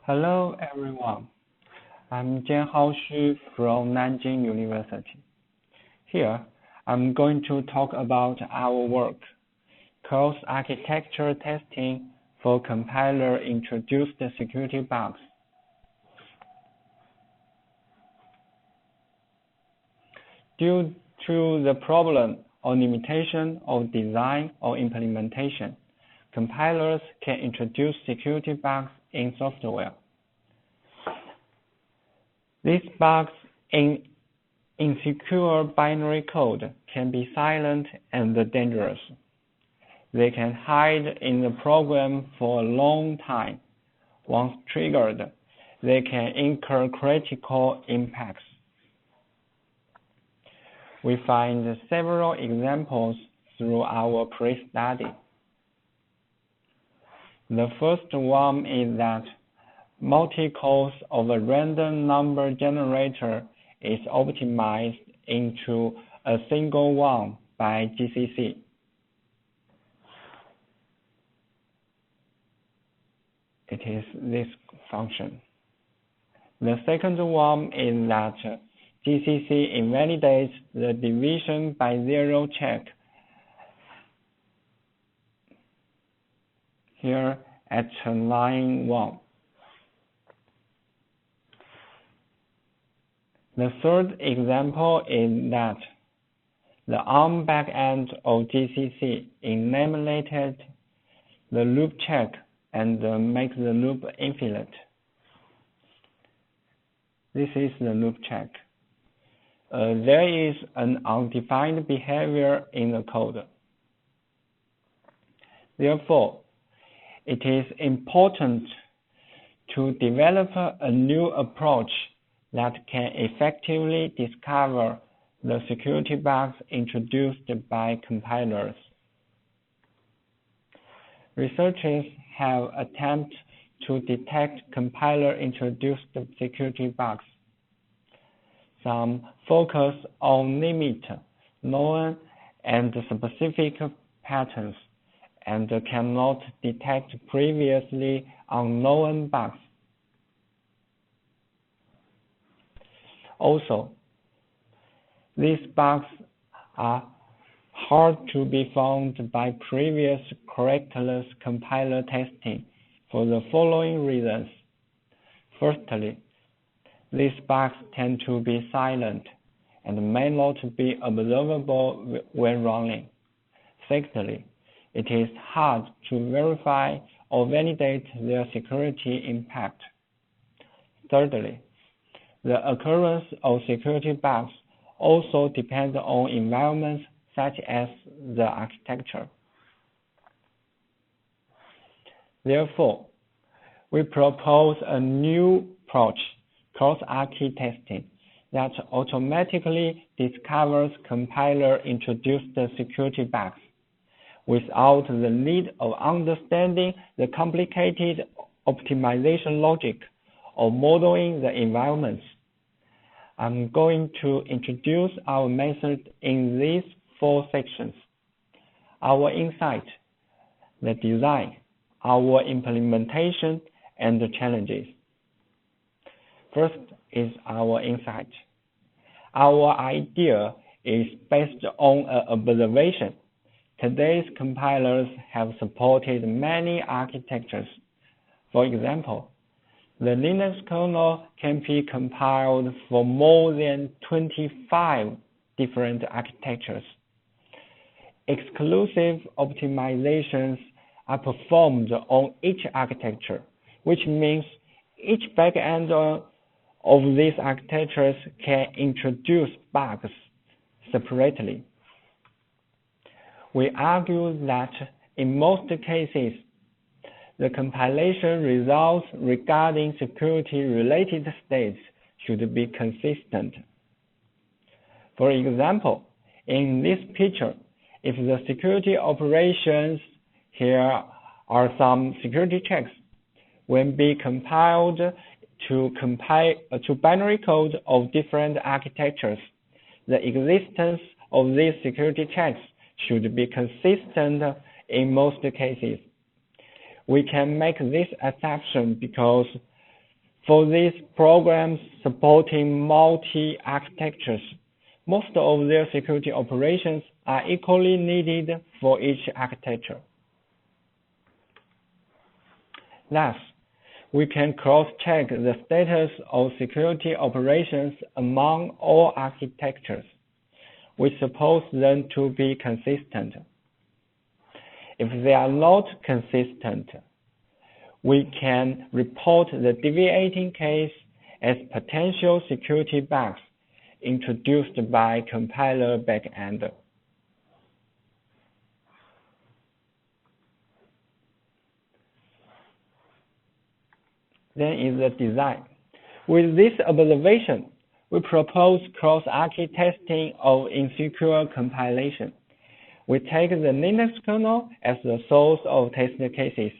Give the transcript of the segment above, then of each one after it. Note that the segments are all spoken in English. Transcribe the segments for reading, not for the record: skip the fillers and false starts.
Hello everyone, I'm Jianhao from Nanjing University. Here, I'm going to talk about our work, cross-architecture testing for compiler-introduced security bugs. Due to the problem or limitation of design or implementation, compilers can introduce security bugs in software. These bugs in insecure binary code can be silent and dangerous. They can hide in the program for a long time. Once triggered, they can incur critical impacts. We find several examples through our pre-study. The first one is that multi-cores of a random number generator is optimized into a single one by GCC. It is this function. The second one is that GCC invalidates the division by zero check here at line 1. The third example is that the ARM backend of GCC eliminated the loop check and makes the loop infinite. This is the loop check. There is an undefined behavior in the code. Therefore, it is important to develop a new approach that can effectively discover the security bugs introduced by compilers. Researchers have attempted to detect compiler-introduced security bugs. Some focus on limit, known, and specific patterns, and cannot detect previously unknown bugs. Also, these bugs are hard to be found by previous correctless compiler testing for the following reasons. Firstly, these bugs tend to be silent and may not be observable when running. Secondly, it is hard to verify or validate their security impact. Thirdly, the occurrence of security bugs also depends on environments such as the architecture. Therefore, we propose a new approach, cross-archi testing, that automatically discovers compiler-introduced security bugs without the need of understanding the complicated optimization logic or modeling the environments. I'm going to introduce our method in these 4 sections: our insight, the design, our implementation, and the challenges. First is our insight. Our idea is based on an observation. Today's compilers have supported many architectures. For example, the Linux kernel can be compiled for more than 25 different architectures. Exclusive optimizations are performed on each architecture, which means each backend of these architectures can introduce bugs separately. We argue that in most cases, the compilation results regarding security-related states should be consistent. For example, in this picture, if the security operations here are some security checks, when be compiled to binary code of different architectures, the existence of these security checks should be consistent in most cases. We can make this assumption because For these programs supporting multi-architectures, most of their security operations are equally needed for each architecture. Thus, we can cross-check the status of security operations among all architectures. We suppose them to be consistent. If they are not consistent, we can report the deviating case as potential security bugs introduced by compiler backend. Then is the design. With this observation, we propose cross-archi testing of insecure compilation. We take the Linux kernel as the source of test cases.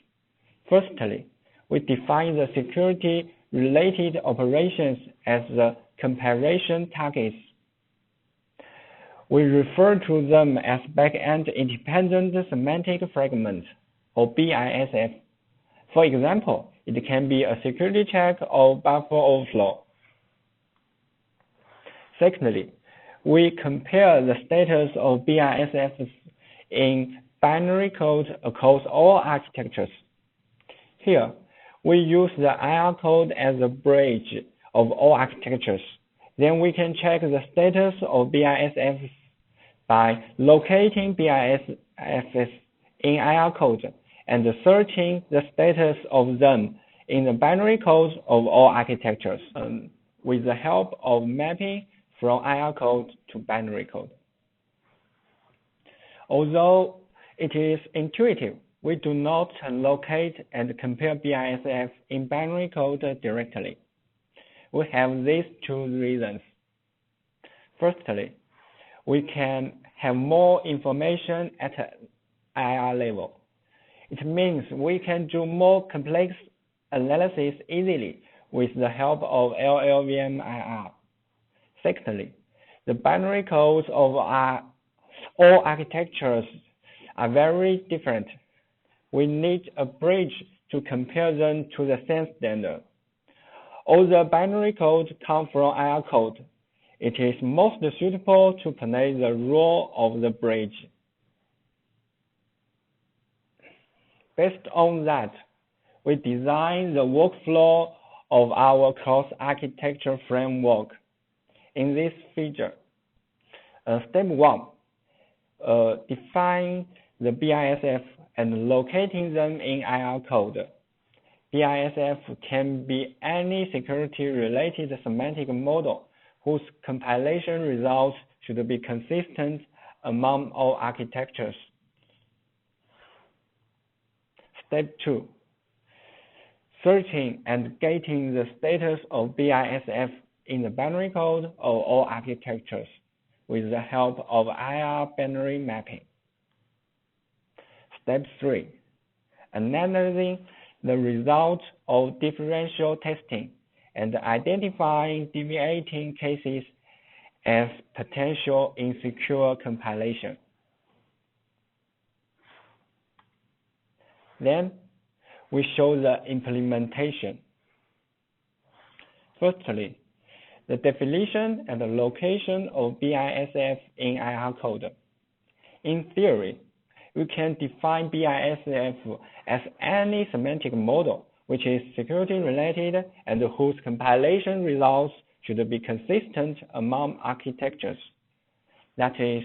Firstly, we define the security-related operations as the compilation targets. We refer to them as backend independent semantic fragments, or BISF. For example, it can be a security check or buffer overflow. Secondly, we compare the status of BISFs in binary code across all architectures. Here, we use the IR code as a bridge of all architectures. Then we can check the status of BISFs by locating BISFs in IR code and searching the status of them in the binary code of all architectures with the help of mapping from IR code to binary code. Although it is intuitive, we do not locate and compare BISF in binary code directly. We have these two reasons. Firstly, we can have more information at IR level. It means we can do more complex analysis easily with the help of LLVM IR. Secondly, the binary codes of all architectures are very different. We need a bridge to compare them to the same standard. All the binary codes come from IR code. It is most suitable to play the role of the bridge. Based on that, we design the workflow of our cross-architecture framework. In this figure, step 1, define the BISF and locating them in IR code. BISF can be any security-related semantic model whose compilation results should be consistent among all architectures. Step 2, searching and getting the status of BISF in the binary code of all architectures with the help of IR binary mapping. Step 3, analyzing the result of differential testing and identifying deviating cases as potential insecure compilation. Then, we show the implementation. Firstly, the definition and the location of BISF in IR code. In theory, we can define BISF as any semantic model which is security-related and whose compilation results should be consistent among architectures. That is,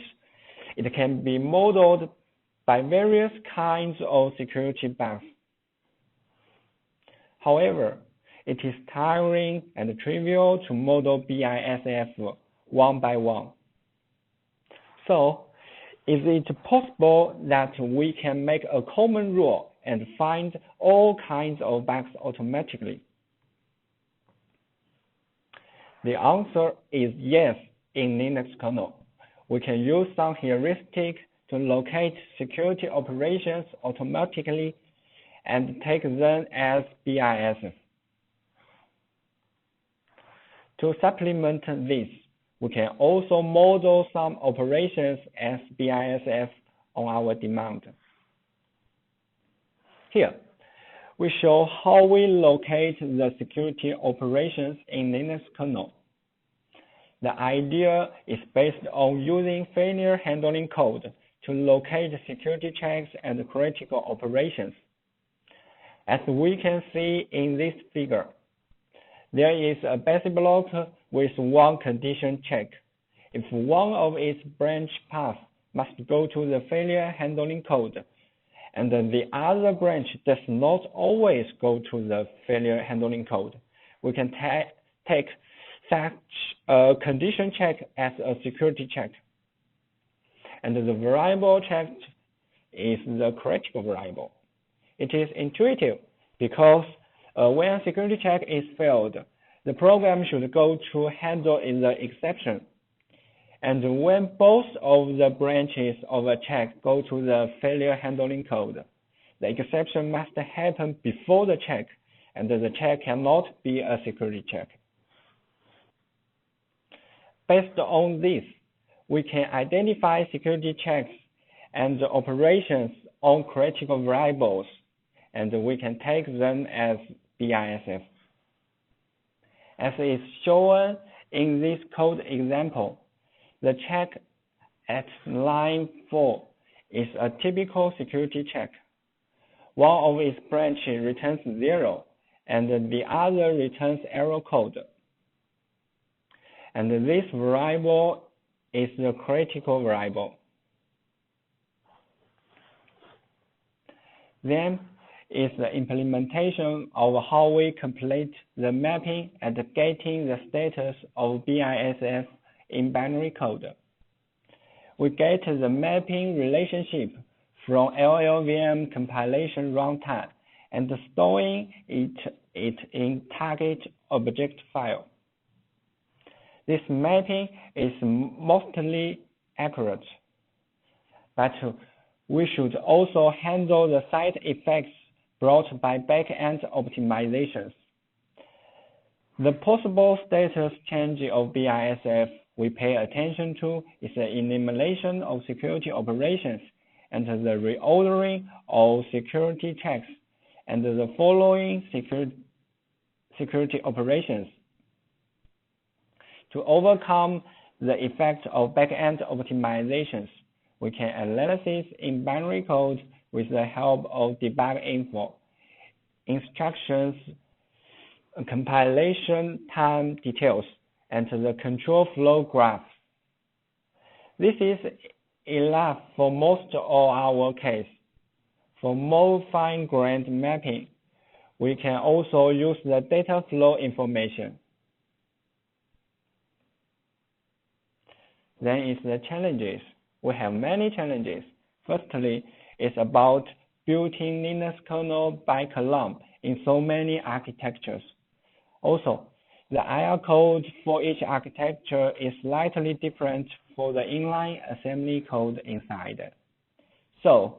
it can be modeled by various kinds of security bugs. However, it is tiring and trivial to model BISF one by one. So, is it possible that we can make a common rule and find all kinds of bugs automatically? The answer is yes in Linux kernel. We can use some heuristic to locate security operations automatically and take them as BISF. To supplement this, we can also model some operations as BISF on our demand. Here, we show how we locate the security operations in Linux kernel. The idea is based on using failure handling code to locate security checks and critical operations. As we can see in this figure, there is a basic block with one condition check. If one of its branch paths must go to the failure handling code, and the other branch does not always go to the failure handling code, we can take such a condition check as a security check. And the variable checked is the critical variable. It is intuitive because when a security check is failed, the program should go to handle the exception. And when both of the branches of a check go to the failure handling code, the exception must happen before the check, and the check cannot be a security check. Based on this, we can identify security checks and operations on critical variables, and we can take them as BISF. As is shown in this code example, the check at line 4 is a typical security check. One of its branches returns 0, and the other returns error code. And this variable is the critical variable. Then is the implementation of how we complete the mapping and getting the status of BISF in binary code. We get the mapping relationship from LLVM compilation runtime and storing it in target object file. This mapping is mostly accurate, but we should also handle the side effects brought by back-end optimizations. The possible status change of BISF we pay attention to is the elimination of security operations and the reordering of security checks and the following security operations. To overcome the effect of back-end optimizations, we can analyze in binary code with the help of debug info, instructions, compilation time details, and the control flow graph. This is enough for most of our case. For more fine-grained mapping, we can also use the data flow information. Then is the challenges. We have many challenges. Firstly, it's about building Linux kernel by column in so many architectures. Also, the IR code for each architecture is slightly different for the inline assembly code inside. So,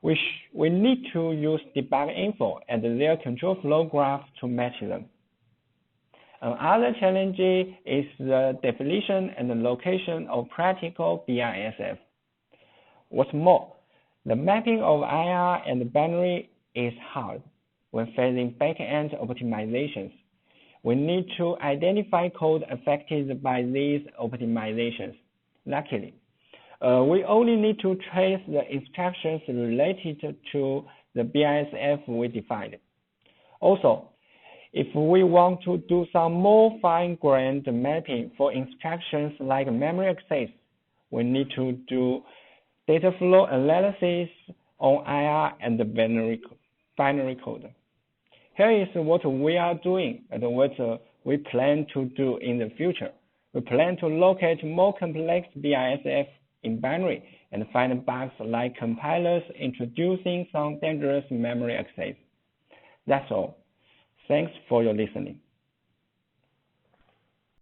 we need to use debug info and their control flow graph to match them. Another challenge is the definition and the location of practical BISF. What's more, the mapping of IR and binary is hard when facing back-end optimizations. We need to identify code affected by these optimizations. Luckily, we only need to trace the instructions related to the BISF we defined. Also, if we want to do some more fine-grained mapping for instructions like memory access, we need to do data flow analysis on IR and the binary code. Here is what we are doing and what we plan to do in the future. We plan to locate more complex BISF in binary and find bugs like compilers introducing some dangerous memory access. That's all. Thanks for your listening.